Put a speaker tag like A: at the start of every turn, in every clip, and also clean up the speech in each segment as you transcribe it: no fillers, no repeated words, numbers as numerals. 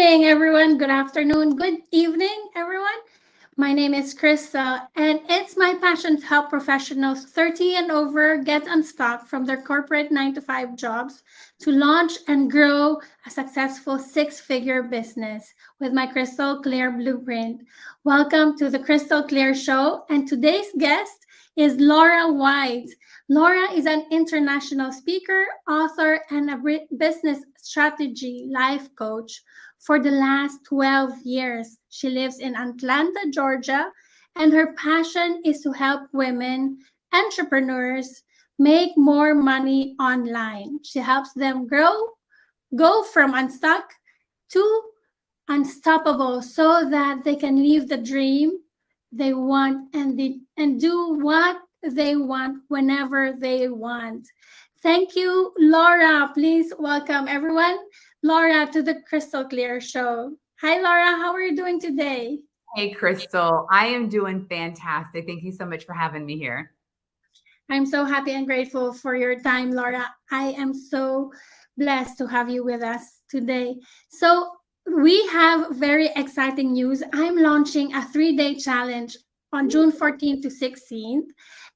A: morning, everyone. Good afternoon. Good evening, everyone. My name is Krista, and it's my passion to help professionals 30 and over get unstuck from their corporate 9 to 5 jobs to launch and grow a successful six-figure business with my Crystal Clear Blueprint. Welcome to the Crystal Clear Show, and today's guest is Laura White. Laura is an international speaker, author, and a business strategy life coach. For the last 12 years, she lives in Atlanta, Georgia, and her passion is to help women entrepreneurs make more money online. She helps them go from unstuck to unstoppable so that they can live the dream they want and do what they want whenever they want. Thank you, Laura. Please welcome everyone, Laura, to the Crystal Clear Show. Hi, Laura. How are you doing today?
B: Hey, Crystal. I am doing fantastic. Thank you so much for having me here.
A: I'm so happy and grateful for your time, Laura. I am so blessed to have you with us today. So, we have very exciting news. I'm launching a 3-day challenge on June 14th to 16th,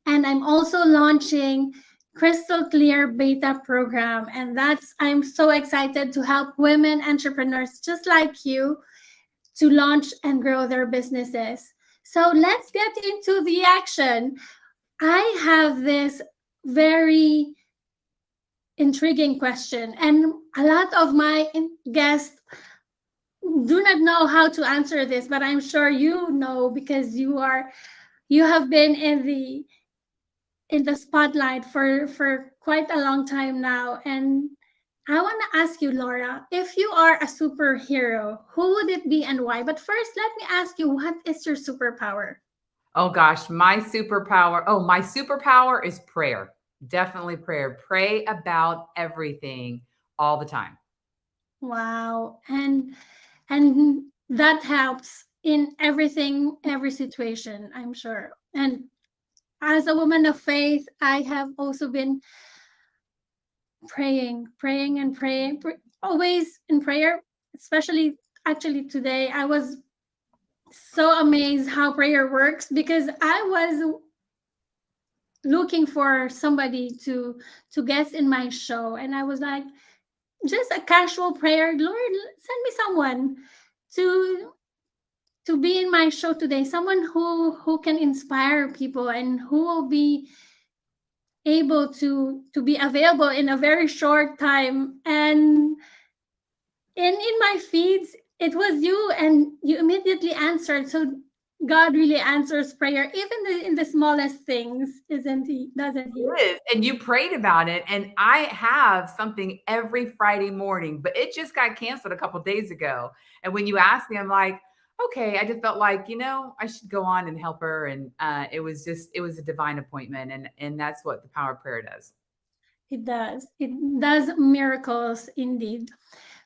A: and I'm also launching Crystal Clear Beta program, and that's I'm so excited to help women entrepreneurs just like you to launch and grow their businesses. So, let's get into the action. I have this very intriguing question, and a lot of my guests do not know how to answer this, but I'm sure you know because you have been in the spotlight for quite a long time now. And I want to ask you, Laura, if you are a superhero, who would it be and why? But first, let me ask you, what is your superpower?
B: Oh gosh, my superpower. Oh, my superpower is prayer. Definitely prayer. Pray about everything all the time.
A: Wow. And that helps in everything, every situation, I'm sure. And as a woman of faith, I have also been praying and praying, always in prayer, especially actually today. I was so amazed how prayer works because I was looking for somebody to guest in my show, and I was like, just a casual prayer, Lord, send me someone to to be in my show today, someone who can inspire people and who will be able to be available in a very short time. And in my feeds it was you, and you immediately answered. So God really answers prayer, even in the smallest things, isn't he? Doesn't he?
B: It is. And you prayed about it. And I have something every Friday morning, but it just got canceled a couple days ago. And when you asked me, I'm like, okay, I just felt like, I should go on and help her. And it was a divine appointment. And that's what the power of prayer does.
A: It does miracles indeed.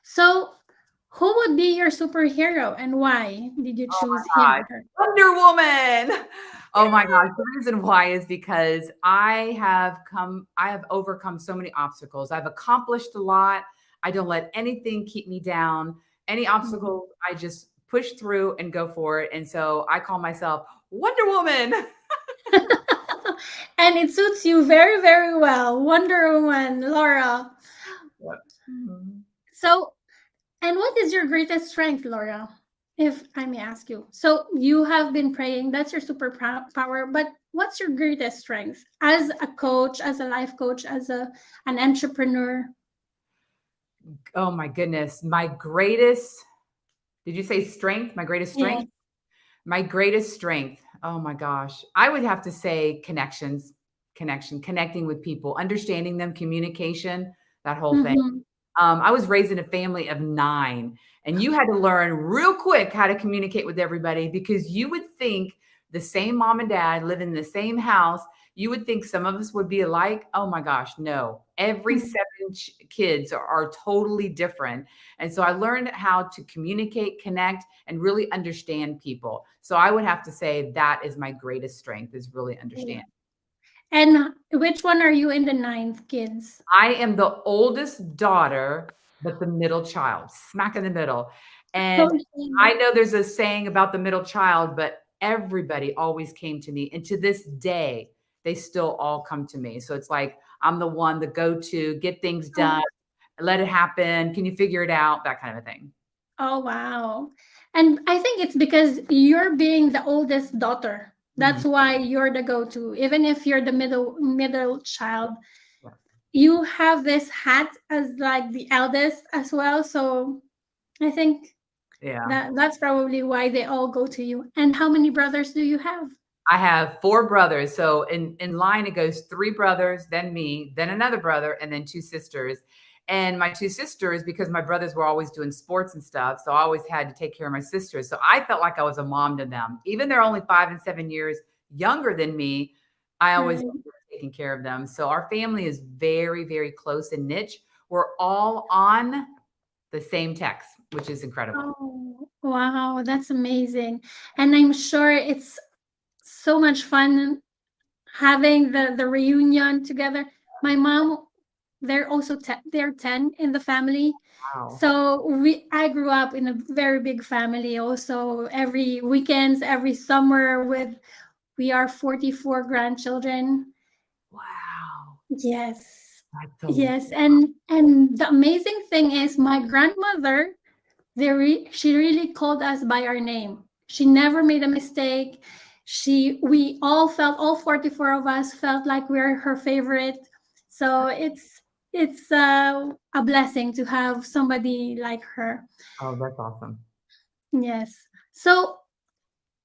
A: So who would be your superhero and why did you
B: Oh
A: choose
B: my
A: him
B: God.
A: or her?
B: Wonder Woman. Oh my gosh. The reason why is because I have overcome so many obstacles. I've accomplished a lot. I don't let anything keep me down. Any
A: Mhm.
B: obstacles, I just push through and go for it. And so I call myself Wonder Woman.
A: And it suits you very, very well. Wonder Woman, Laura.
B: Yep. Mhm.
A: So, and what is your greatest strength, Laura? If I may ask you. So, you have been praying, that's your superpower, but what's your greatest strength as a coach, as a life coach, as an entrepreneur?
B: Oh my goodness. Did you say strength? My greatest
A: Yeah.
B: strength? My greatest strength. Oh my gosh. I would have to say connecting with people, understanding them, communication, that whole thing.
A: Mm-hmm.
B: I was raised in a family of 9, and you had to learn real quick how to communicate with everybody because you would think the same mom and dad live in the same house. You would think some of us would be alike. Oh my gosh, no. Every 7 kids are totally different. And so I learned how to communicate, connect, and really understand people. So I would have to say that is my greatest strength is really
A: Yeah.
B: understand.
A: And which one are you in the ninth, kids?
B: I am the oldest daughter, but the middle child, smack in the middle. And
A: Okay.
B: I know there's a saying about the middle child, but everybody always came to me. And to this day, they still all come to me. So it's like I'm the one, the go to, get things done,
A: Oh,
B: let it happen. Can you figure it out? That kind of a thing.
A: oh, wow. And I think it's because you're being the oldest daughter.
B: Mhm.
A: That's why you're the go-to. Even if you're the middle child,
B: Yeah.
A: you have this hat as like the eldest as well. So I think
B: Yeah.
A: that's probably why they all go to you. And how many brothers do you have?
B: I have 4 brothers. So in line, it goes 3 brothers, then me, then another brother, and then 2 sisters. And my 2 sisters, because my brothers were always doing sports and stuff, so I always had to take care of my sisters. So I felt like I was a mom to them. Even they're only 5 and 7 years younger than me, I always
A: Right.
B: taking care of them. So our family is very, very close and niche. We're all on the same text, which is incredible.
A: Oh, wow, that's amazing. And I'm sure it's so much fun having the reunion together. My mom, they're 10 in the family.
B: Wow.
A: So I grew up in a very big family also. Every weekends, every summer, with we are 44 grandchildren.
B: Wow.
A: Yes.
B: That's so
A: Yes, and the amazing thing is my grandmother, she really called us by our name. She never made a mistake. We all felt, all 44 of us felt like we're her favorite. So it's a blessing to have somebody like her.
B: oh, that's awesome.
A: Yes. So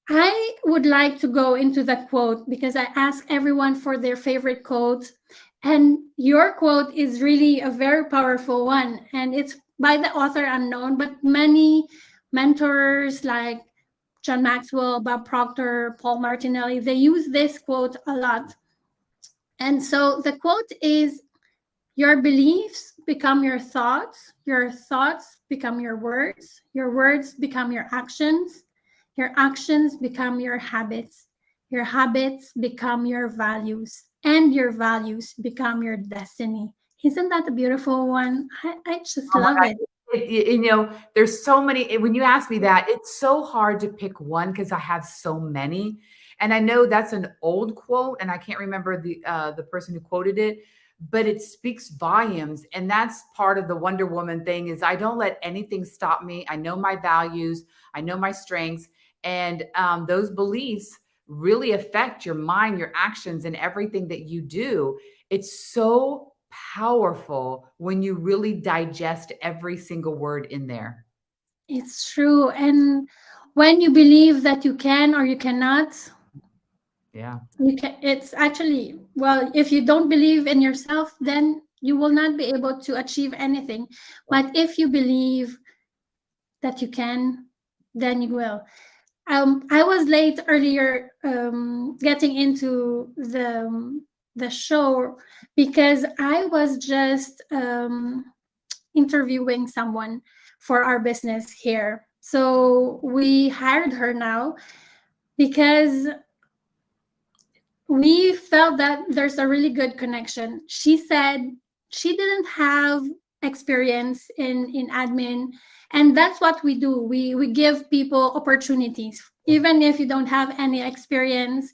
A: I would like to go into the quote because I ask everyone for their favorite quote. And your quote is really a very powerful one. And it's by the author unknown, but many mentors like John Maxwell, Bob Proctor, Paul Martinelli, they use this quote a lot. And so the quote is, your beliefs become your thoughts become your words become your actions become your habits become your values, and your values become your destiny. Isn't that a beautiful one? I just
B: Oh my
A: love
B: god.
A: it.
B: There's so many when you ask me that, it's so hard to pick one because I have so many, and I know that's an old quote, and I can't remember the person who quoted it, but it speaks volumes, and that's part of the Wonder Woman thing is I don't let anything stop me. I know my values, I know my strengths, and, those beliefs really affect your mind, your actions, and everything that you do. It's so powerful when you really digest every single word in there.
A: It's true. And when you believe that you can or you cannot,
B: Yeah.
A: you can, it's actually, well, if you don't believe in yourself, then you will not be able to achieve anything. But if you believe that you can, then you will. I was late earlier getting into the show because I was just interviewing someone for our business here. So we hired her now because we felt that there's a really good connection. She said she didn't have experience in admin, and that's what we do. We give people opportunities even if you don't have any experience,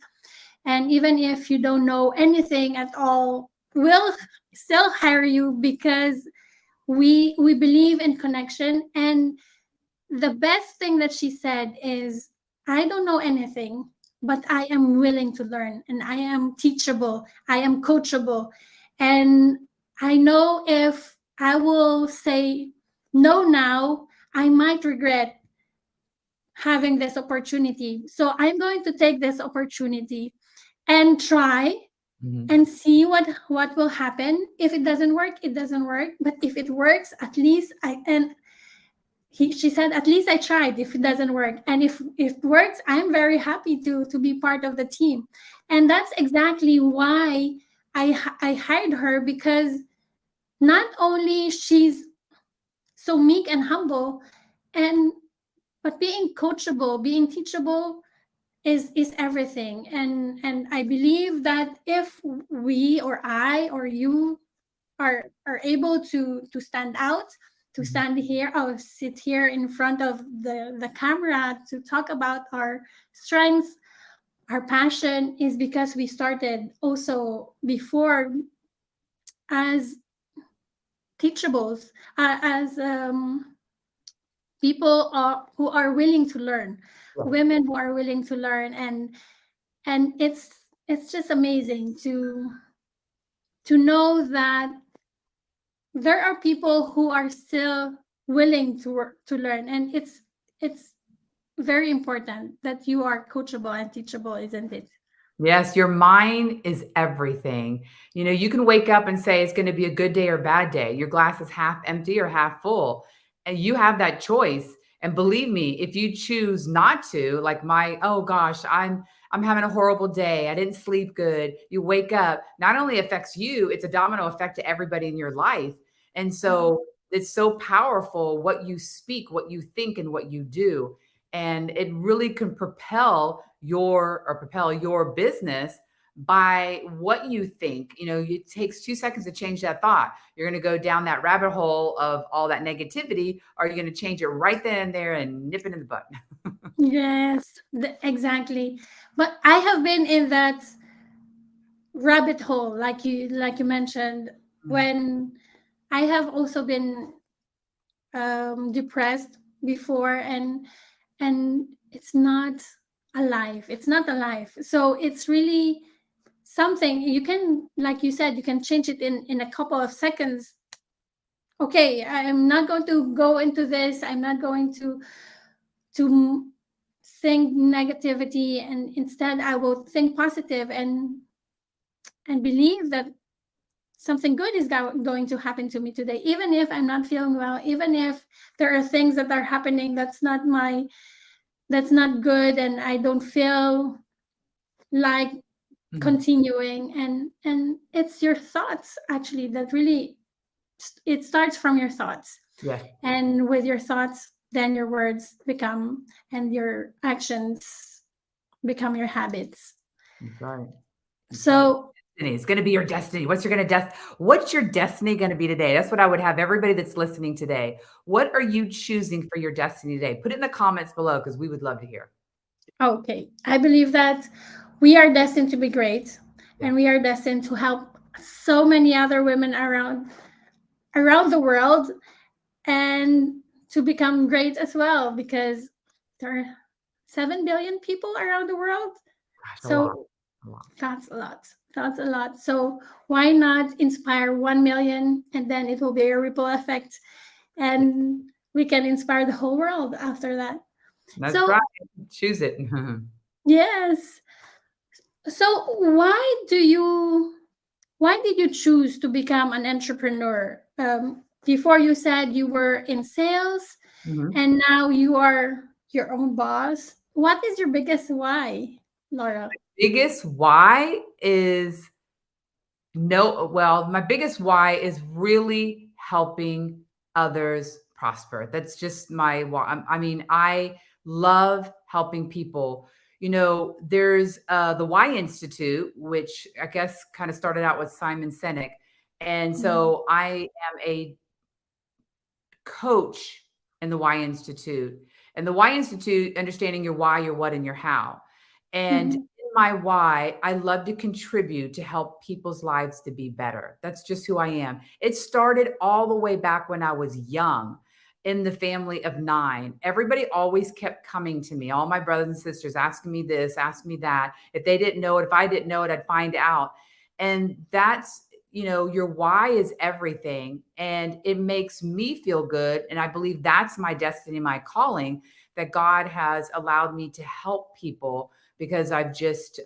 A: and even if you don't know anything at all, we'll still hire you because we believe in connection. And the best thing that she said is, I don't know anything, but I am willing to learn, and I am teachable, I am coachable. And I know if I will say no now, I might regret having this opportunity. So I'm going to take this opportunity and try
B: Mhm.
A: and see what will happen. If it doesn't work, it doesn't work. But if it works, at least she said, at least I tried. If it doesn't work, and if it works, I'm very happy to be part of the team. And that's exactly why I hired her, because not only she's so meek and humble, and but being coachable, being teachable is everything. And I believe that if we or I or you are able to stand out, to stand here, oh, sit here in front of the camera to talk about our strengths, our passion, is because we started also before as teachables, as people who are willing to learn,
B: Right.
A: women who are willing to learn, and it's just amazing to know that there are people who are still willing to work to learn, and it's very important that you are coachable and teachable, isn't it?
B: Yes, your mind is everything. You know, you can wake up and say it's going to be a good day or bad day. Your glass is half empty or half full, and you have that choice. And believe me, if you choose not to, like my, oh gosh, I'm having a horrible day. I didn't sleep good. You wake up, not only affects you, it's a domino effect to everybody in your life. And
A: Mm.
B: so it's so powerful what you speak, what you think, and what you do, and it really can propel your business by what you think. You know, it takes 2 seconds to change that thought. You're going to go down that rabbit hole of all that negativity, or you're going to change it right then and there and nip it in the butt.
A: Yes, exactly. But I have been in that rabbit hole, like you mentioned, when I have also been depressed before, and it's not alive. It's not alive. So it's really something you can, like you said, you can change it in a couple of seconds. Okay, I'm not going to go into this. I'm not going to think negativity, and instead I will think positive and believe that something good is going to happen to me today, even if I'm not feeling well, even if there are things that are happening that's not good, and I don't feel like
B: Mhm.
A: continuing. And it's your thoughts actually that really, it starts from your thoughts,
B: Yeah,
A: and with your thoughts, then your words become, and your actions become your habits.
B: that's right. That's right.
A: So
B: Destiny. It's going to be your destiny. What's your destiny going to be today? That's what I would have everybody that's listening today. What are you choosing for your destiny today? Put it in the comments below because we would love to hear.
A: okay, I believe that we are destined to be great,
B: Yeah.
A: and we are destined to help so many other women around the world, and to become great as well, because there are 7 billion people around the world.
B: Gosh, a lot.
A: So
B: A lot.
A: that's a lot. That's a lot. So why not inspire 1 million, and then it will be a ripple effect, and we can inspire the whole world after that.
B: That's right.
A: So
B: Choose it.
A: yes. So why did you choose to become an entrepreneur? Before you said you were in sales,
B: Mhm.
A: and now you are your own boss. What is your biggest why, Laura?
B: Biggest why is no, well, my biggest why is really helping others prosper. That's just my why. I mean, I love helping people. You know, there's the Y Institute, which I guess kind of started out with Simon Sinek. And
A: Mm.
B: so I am a coach in the Y Institute. And the Y Institute, understanding your why, your what, and your how. And
A: Mhm.
B: in my why, I love to contribute to help people's lives to be better. That's just who I am. It started all the way back when I was young in the family of 9. Everybody always kept coming to me, all my brothers and sisters asking me this, asking me that. If they didn't know it, if I didn't know it, I'd find out. And that's, you know, your why is everything, and it makes me feel good, and I believe that's my destiny, my calling, that God has allowed me to help people because I've just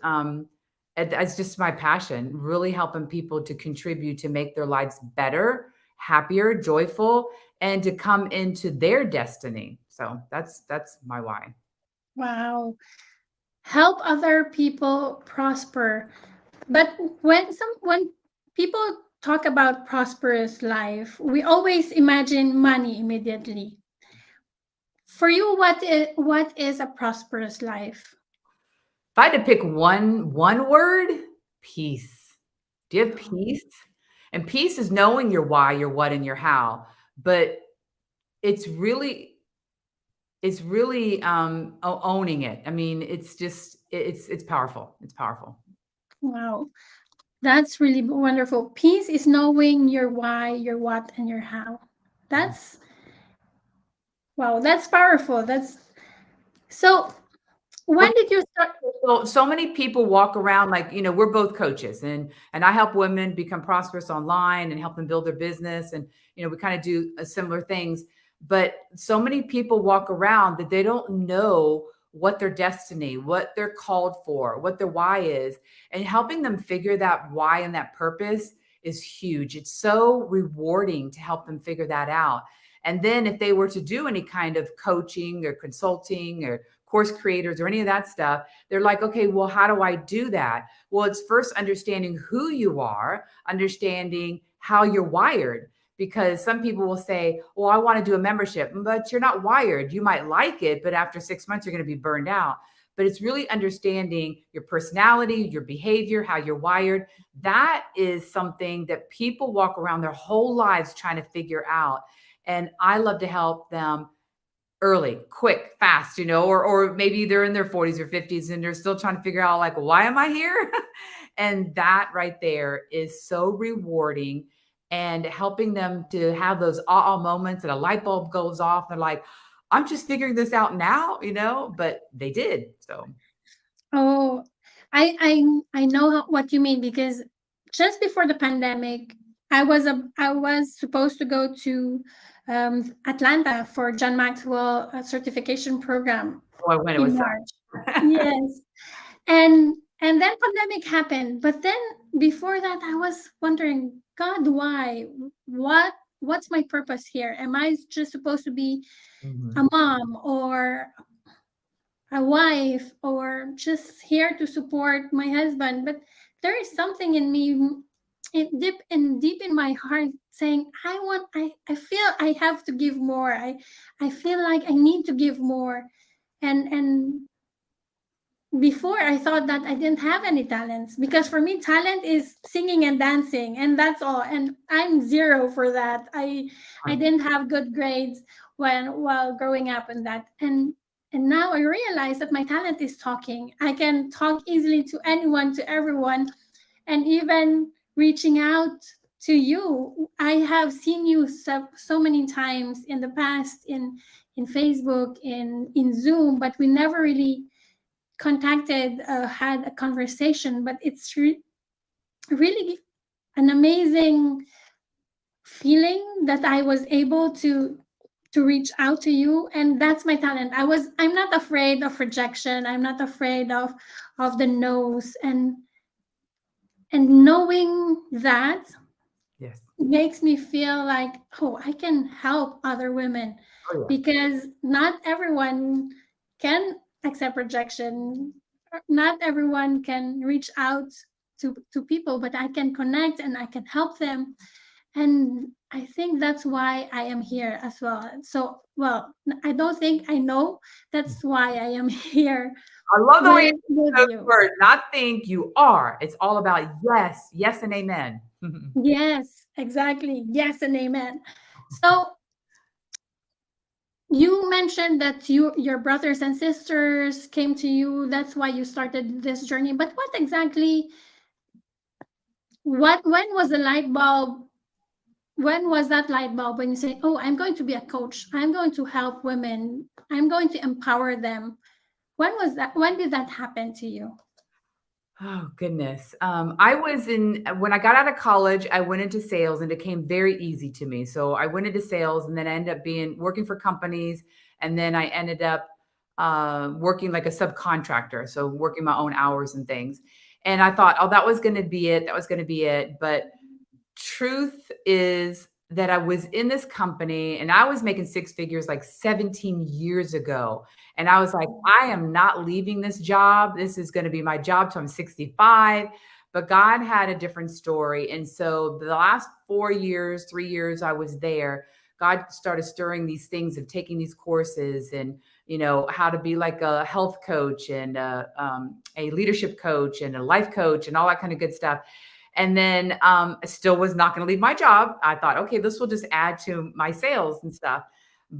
B: it's just my passion, really helping people to contribute to make their lives better, happier, joyful, and to come into their destiny. So that's my why.
A: Wow. Help other people prosper. But when people talk about prosperous life, we always imagine money immediately. For you, what is a prosperous life?
B: If I had to pick one word, peace. Do you have
A: Oh,
B: peace? And peace is knowing your why, your what, and your how. But it's really owning it. I mean, it's just it's powerful. It's powerful.
A: Wow. That's really wonderful. Peace is knowing your why, your what, and your how. That's wow, that's powerful. That's so
B: Well,
A: when did you start?
B: so many people walk around like, we're both coaches, and I help women become prosperous online and help them build their business. And, we kind of do similar things, but so many people walk around that they don't know what their destiny, what they're called for, what their why is, and helping them figure that why and that purpose is huge. It's so rewarding to help them figure that out. And then if they were to do any kind of coaching or consulting or course creators or any of that stuff, they're like, okay, well, how do I do that? Well, it's first understanding who you are, understanding how you're wired. Because some people will say, well, I want to do a membership, but you're not wired. You might like it, but after 6 months, you're going to be burned out. But it's really understanding your personality, your behavior, how you're wired. That is something that people walk around their whole lives trying to figure out. And I love to help them early, quick, fast, or maybe they're in their 40s or 50s and they're still trying to figure out like, why am I here? And that right there is so rewarding, and helping them to have those moments that a light bulb goes off. They're like, I'm just figuring this out now, but they did. So
A: Oh, I know what you mean because just before the pandemic, I was supposed to go to Atlanta for John Maxwell certification program
B: oh, I went, it
A: in
B: was
A: March.
B: so
A: Yes, and then pandemic happened. But then before that, I was wondering, God, why? What's my purpose here? Am I just supposed to be a
B: Mhm.
A: mom or a wife or just here to support my husband? But there is something in me, deep in my heart, saying I feel I have to give more. I feel like I need to give more. And before, I thought that I didn't have any talents, because for me talent is singing and dancing, and that's all, and I'm zero for that. I didn't have good grades while growing up, and that, and now I realize that my talent is talking. I can talk easily to anyone, to everyone, and even reaching out to you. I have seen you so many times in the past, in Facebook, in Zoom, but we never really contacted, had a conversation. But it's really an amazing feeling that I was able to reach out to you, and that's my talent. I'm not afraid of rejection. I'm not afraid of the no's, and knowing that
B: Yes.
A: makes me feel like, oh, I can help other women,
B: Oh yeah.
A: because not everyone can accept rejection. Not everyone can reach out to people, but I can connect and I can help them. And I think that's why I am here as well. So, well, I don't think I know. That's why I am here
B: I love the way you
A: with
B: use those
A: you.
B: words. Not think, you are. It's all about yes, yes, and amen.
A: Yes, exactly. Yes, and amen. So, you mentioned that your brothers and sisters came to you. That's why you started this journey. But what exactly? What When was the light bulb? When was that light bulb when you say, "Oh, I'm going to be a coach. I'm going to help women. I'm going to empower them." When was that? When did that happen to you?
B: Oh, goodness. When I got out of college, I went into sales and it came very easy to me. So I went into sales and then I ended up working for companies. And then I ended up working like a subcontractor. So working my own hours and things. And I thought, oh, that was going to be it. That was going to be it. But truth is that I was in this company and I was making six figures like 17 years ago. And I was like, I am not leaving this job. This is going to be my job till I'm 65. But God had a different story. And so the last 4 years, 3 years I was there, God started stirring these things of taking these courses and, how to be like a health coach and a leadership coach and a life coach and all that kind of good stuff. And then I still was not going to leave my job. I thought, okay, this will just add to my sales and stuff.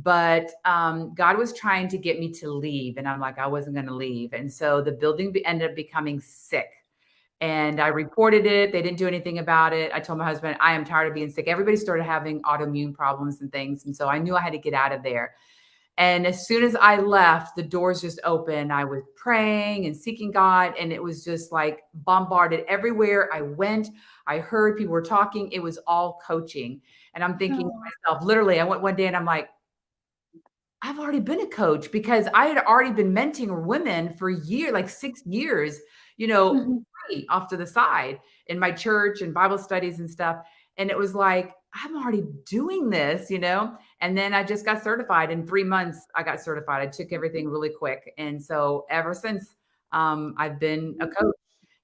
B: but God was trying to get me to leave. And I'm like, I wasn't going to leave. And so the building ended up becoming sick. And I reported it. They didn't do anything about it. I told my husband, I am tired of being sick. Everybody started having autoimmune problems and things. And so I knew I had to get out of there. And as soon as I left, the doors just opened. I was praying and seeking God, and it was just like bombarded everywhere I went. I heard people were talking. It was all coaching. And I'm thinking to
A: Oh.
B: myself, literally, I went one day and I'm like, I've already been a coach because I had already been mentoring women for a year, like 6 years, you know,
A: Mhm.
B: free off to the side in my church and Bible studies and stuff. And it was like, I'm already doing this, you know? And then I just got certified in 3 months. I got certified. I took everything really quick. And so ever since, I've been a coach.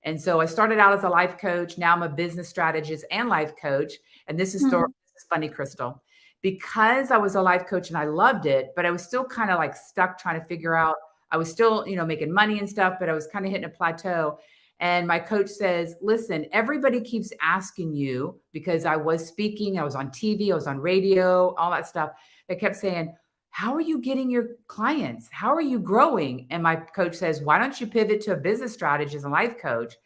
B: And so I started out as a life coach. Now I'm a business strategist and life coach. And
A: Mhm.
B: this is funny, Crystal, because I was a life coach and I loved it, but I was still kind of like stuck trying to figure out. I was still, you know, making money and stuff, but I was kind of hitting a plateau. And my coach says, listen, everybody keeps asking you, because I was speaking, I was on TV, I was on radio, all that stuff. They kept saying, how are you getting your clients? How are you growing? And my coach says, why don't you pivot to a business strategist and life coach?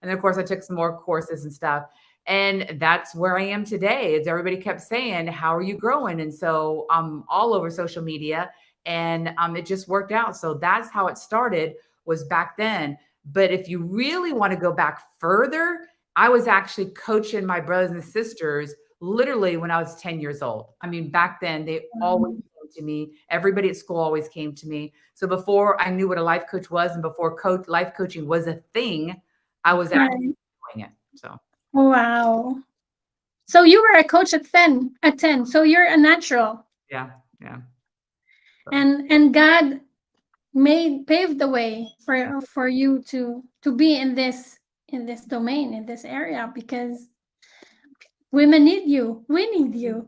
B: And then, of course, I took some more courses and stuff. And that's where I am today. Is everybody kept saying, how are you growing? And so I'm all over social media, and it just worked out. So that's how it started, was back then. But if you really want to go back further, I was actually coaching my brothers and sisters literally when I was 10 years old. I mean, back then they always came to me. Everybody at school always came to me. So before I knew what a life coach was, and before life coaching was a thing, I was actually
A: Right.
B: doing it. So
A: Wow. So you were a coach at 10, at 10. So you're a natural.
B: yeah, yeah. So,
A: And God paved the way for you to be in this domain, in this area, because women need you. We need you.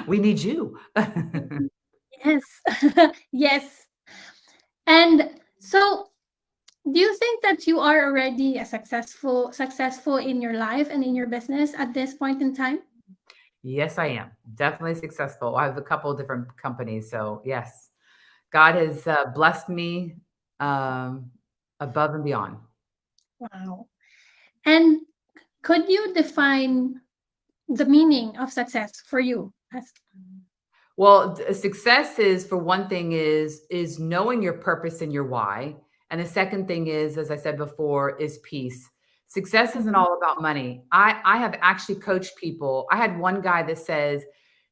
B: we need you.
A: Yes. Yes. And so do you think that you are already a successful in your life and in your business at this point in time?
B: Yes, I am definitely successful. I have a couple of different companies. So yes, God has blessed me um, above and beyond.
A: Wow. And could you define the meaning of success for you?
B: Well, success is, for one thing, is knowing your purpose and your why, and the second thing is, as I said before, is peace. Success isn't
A: Mhm.
B: all about money. I have actually coached people. I had one guy that says,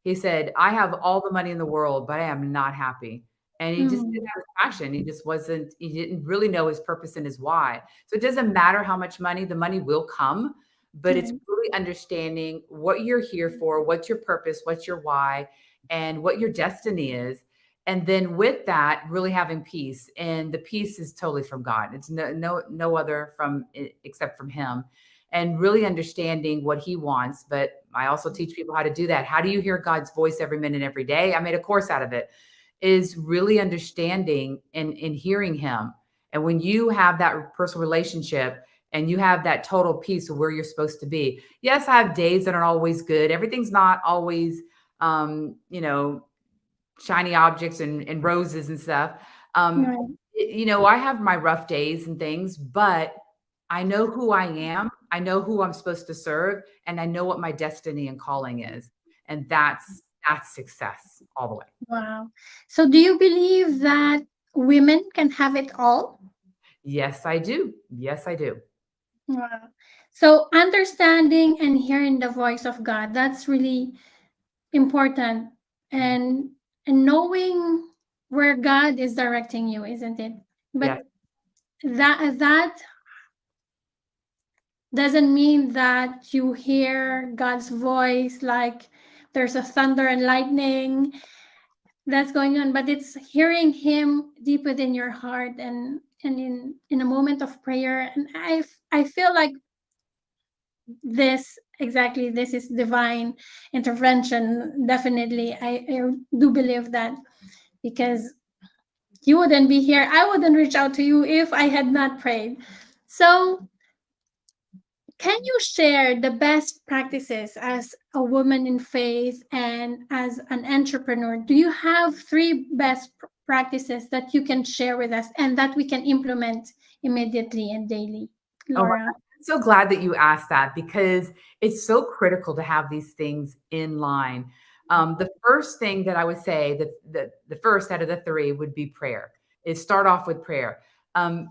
B: he said, I have all the money in the world, but I am not happy. And he just didn't
A: Mm,
B: have his passion. He just wasn't, he didn't really know his purpose and his why. So it doesn't matter how much money, the money will come, but it's
A: right.
B: really understanding what you're here for, what's your purpose, what's your why, and what your destiny is. And then with that, really having peace. And the peace is totally from God. It's no other from except from Him. And really understanding what He wants. But I also teach people how to do that. How do you hear God's voice every minute, every day? I made a course out of it. Is really understanding and hearing Him. And when you have that personal relationship and you have that total peace of where you're supposed to be. Yes, I have days that aren't always good. Everything's not always you know, shiny objects and roses and stuff. Um,
A: Right.
B: I have my rough days and things, but I know who I am. I know who I'm supposed to serve, and I know what my destiny and calling is. And that's success all the way.
A: Wow. So do you believe that women can have it all?
B: Yes, I do. Yes, I do.
A: Wow. So understanding and hearing the voice of God, that's really important. And and knowing where God is directing you, isn't it?
B: Yes.
A: But that doesn't mean that you hear God's voice like there's a thunder and lightning that's going on, but it's hearing Him deep within your heart, and in a moment of prayer. And I feel like this is divine intervention. Definitely, I do believe that, because you wouldn't be here. I wouldn't reach out to you if I had not prayed. So Can you share the best practices as a woman in faith and as an entrepreneur? Do you have three best practices that you can share with us and that we can implement immediately and daily?
B: Oh my
A: Laura.
B: God. I'm so glad that you asked that because it's so critical to have these things in line. The first thing that I would say that the first out of the three would be prayer. Is start off with prayer.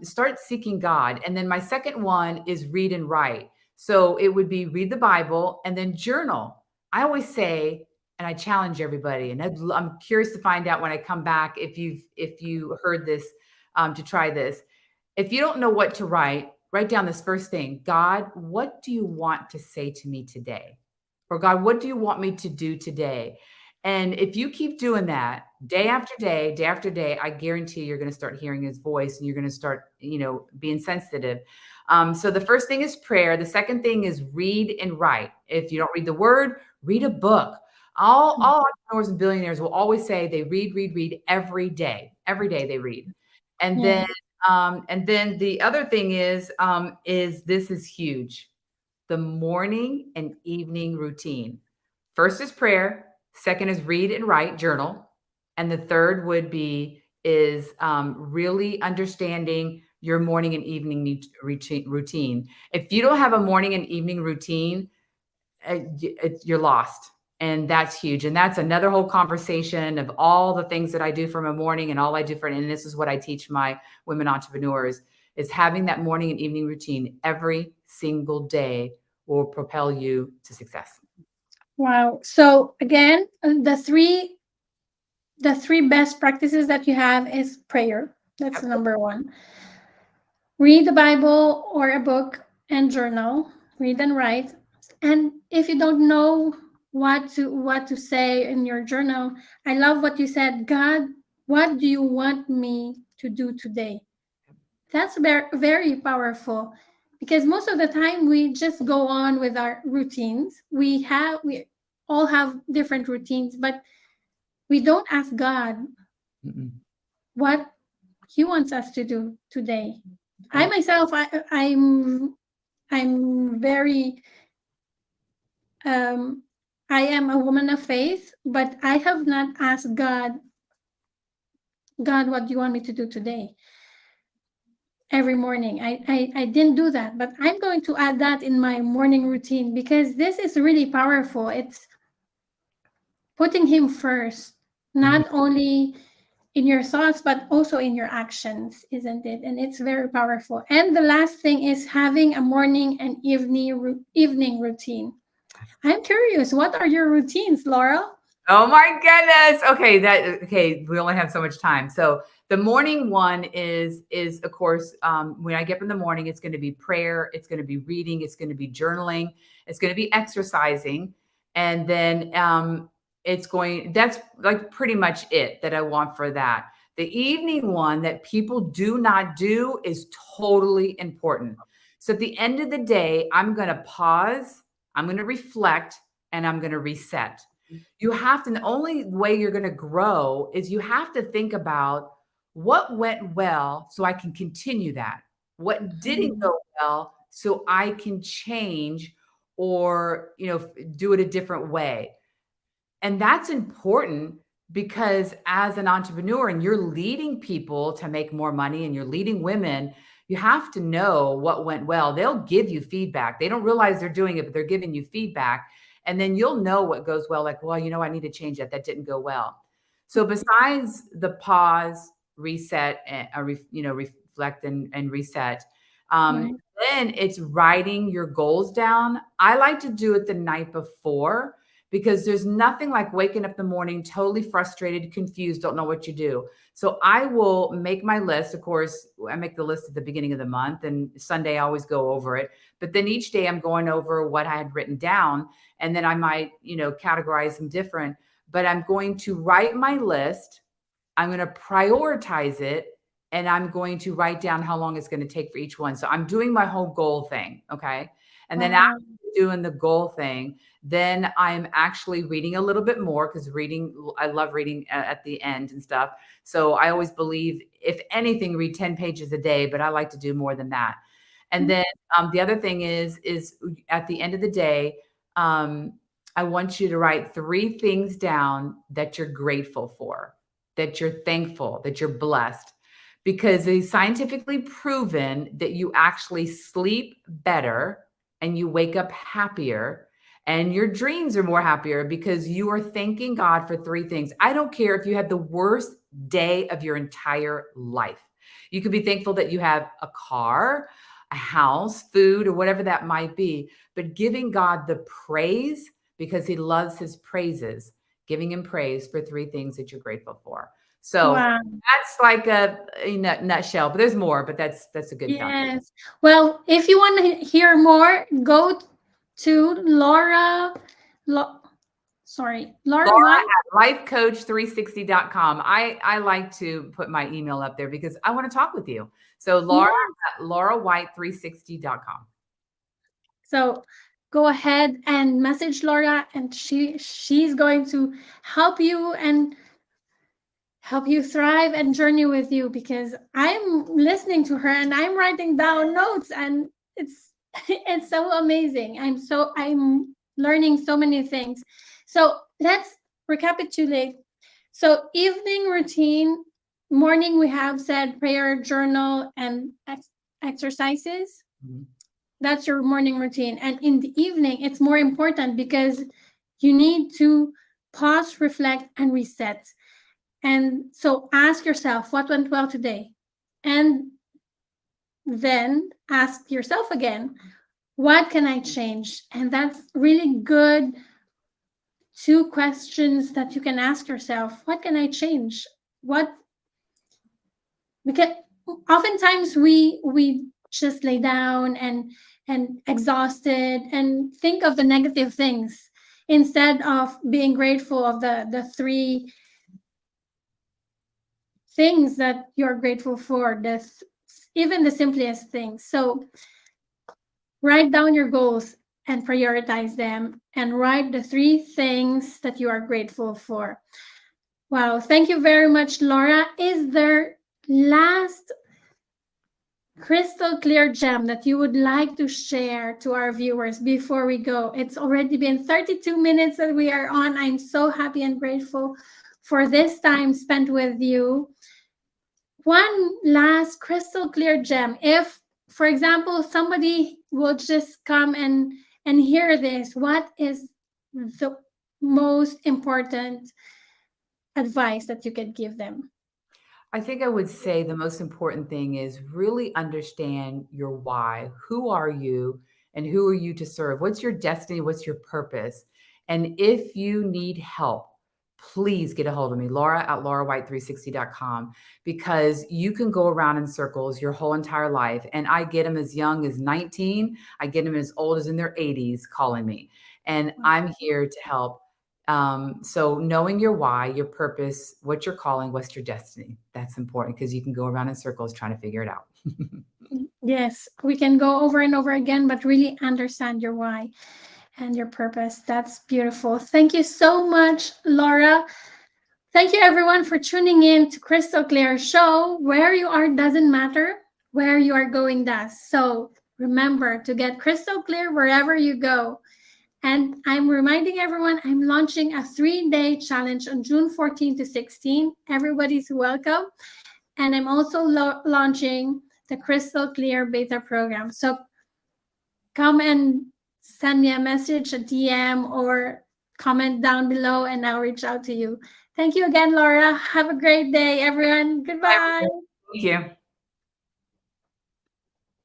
B: Start seeking God, and then my second one is read and write. So it would be read the Bible and then journal. I always say, and I challenge everybody, and I'm curious to find out when I come back if you heard this to try this. If you don't know what to write down this first thing. God, what do you want to say to me today? Or God, what do you want me to do today? And if you keep doing that day after day, I guarantee you're going to start hearing his voice and you're going to start, being sensitive. So the first thing is prayer. The second thing is read and write. If you don't read the word, read a book. All entrepreneurs and billionaires will always say they read every day. Every day they read. And
A: Yeah.
B: then the other thing is this is huge. The morning and evening routine. First is prayer. Second is read and write, journal. And the third would be is really understanding your morning and evening routine. If you don't have a morning and evening routine, you're lost. And that's huge. And that's another whole conversation of all the things that I do from a morning and all I do and this is what I teach my women entrepreneurs is having that morning and evening routine every single day will propel you to success.
A: Wow. So again, the three best practices that you have is prayer. That's the number one. Read the Bible or a book and journal. Read and write. And if you don't know what to say in your journal, I love what you said. God, what do you want me to do today? That's very very powerful because most of the time we just go on with our routines. We all have different routines, but we don't ask God
B: Mm-mm.
A: what He wants us to do today. I
B: Oh,
A: myself, I'm very um, I am a woman of faith, but I have not asked God, what do you want me to do today? Every morning. I didn't do that, but I'm going to add that in my morning routine because this is really powerful. It's putting Him first,
B: mhm.
A: not only in your thoughts, but also in your actions, isn't it? And it's very powerful. And the last thing is having a morning and evening routine. I'm curious, what are your routines, Laurel?
B: Oh my goodness. Okay, we only have so much time. So the morning one is of course when I get up in the morning, it's going to be prayer, it's going to be reading, it's going to be journaling, it's going to be exercising, and then that's like pretty much it that I want for that. The evening one that people do not do is totally important. So at the end of the day, I'm going to pause, I'm going to reflect, and I'm going to reset. You have to, the only way you're going to grow is you have to think about what went well so I can continue that. What didn't
A: Mhm.
B: go well so I can change or, do it a different way. And that's important because as an entrepreneur and you're leading people to make more money and you're leading women, you have to know what went well. They'll give you feedback. They don't realize they're doing it, but they're giving you feedback. And then you'll know what goes well, like, well, I need to change that. That didn't go well. So besides the pause, reset, and reflect and reset, um,
A: Right.
B: then it's writing your goals down. I like to do it the night before because there's nothing like waking up in the morning totally frustrated, confused, don't know what you do. So I will make my list. Of course, I make the list at the beginning of the month, and Sunday I always go over it. But then each day I'm going over what I had written down, and then I might, categorize them different. But I'm going to write my list. I'm going to prioritize it, and I'm going to write down how long it's going to take for each one. So I'm doing my whole goal thing. Okay. And then
A: Wow.
B: doing the goal thing, then I'm actually reading a little bit more because I love reading at the end and stuff. So I always believe, if anything, read 10 pages a day, but I like to do more than that. And then the other thing is at the end of the day, I want you to write 3 things down that you're grateful for, that you're thankful, that you're blessed, because it's scientifically proven that you actually sleep better and you wake up happier and your dreams are more happier because you are thanking God for 3 things. I don't care if you had the worst day of your entire life. You could be thankful that you have a car, a house, food, or whatever that might be, but giving God the praise because he loves his praises, giving him praise for 3 things that you're grateful for. So
A: Wow.
B: that's like a nutshell, but there's more, but that's a good foundation.
A: Yes. Well, if you want to hear more, go to Laura. Sorry, Laura
B: Laura
A: White.
B: at lifecoach360.com. I like to put my email up there because I want to talk with you. So Laura
A: Yeah.
B: at laurawhite360.com.
A: So go ahead and message Laura, and she's going to help you and help you thrive and journey with you, because I'm listening to her and I'm writing down notes, and it's it's so amazing. I'm learning so many things. So let's recapitulate. So evening routine, morning we have said prayer, journal, and exercises.
B: Mhm.
A: That's your morning routine. And in the evening, it's more important because you need to pause, reflect, and reset. And so ask yourself what went well today. And then ask yourself again, what can I change? And that's really good 2 questions that you can ask yourself. What can I change? What, because oftentimes we just lay down and exhausted and think of the negative things instead of being grateful of the 3 things that you're grateful for, even the simplest things. So write down your goals and prioritize them, and write the 3 things that you are grateful for. Wow, thank you very much, Laura. Is there last crystal clear gem that you would like to share to our viewers before we go? It's already been 32 minutes that we are on. I'm so happy and grateful for this time spent with you. One last crystal clear gem. If, for example, somebody will just come and hear this, what is the most important advice that you could give them?
B: I think I would say the most important thing is really understand your why. Who are you and who are you to serve? What's your destiny? What's your purpose? And if you need help, please get a hold of me, Laura at laurawhite360.com, because you can go around in circles your whole entire life. And I get them as young as 19. I get them as old as in their 80s calling me. And I'm here to help. So knowing your why, your purpose, what you're calling, what's your destiny, that's important because you can go around in circles trying to figure it out.
A: Yes, we can go over and over again, but really understand your why and your purpose. That's beautiful. Thank you so much, Laura. Thank you, everyone, for tuning in to Crystal Clear Show. Where you are doesn't matter, where you are going does. So remember to get crystal clear wherever you go. And I'm reminding everyone I'm launching a 3-day challenge on June 14 to 16. Everybody's welcome. And I'm also launching the Crystal Clear Beta program. So come and send me a message, a DM, or comment down below, and I'll reach out to you. Thank you again, Laura. Have a great day, everyone. Goodbye.
B: Thank you.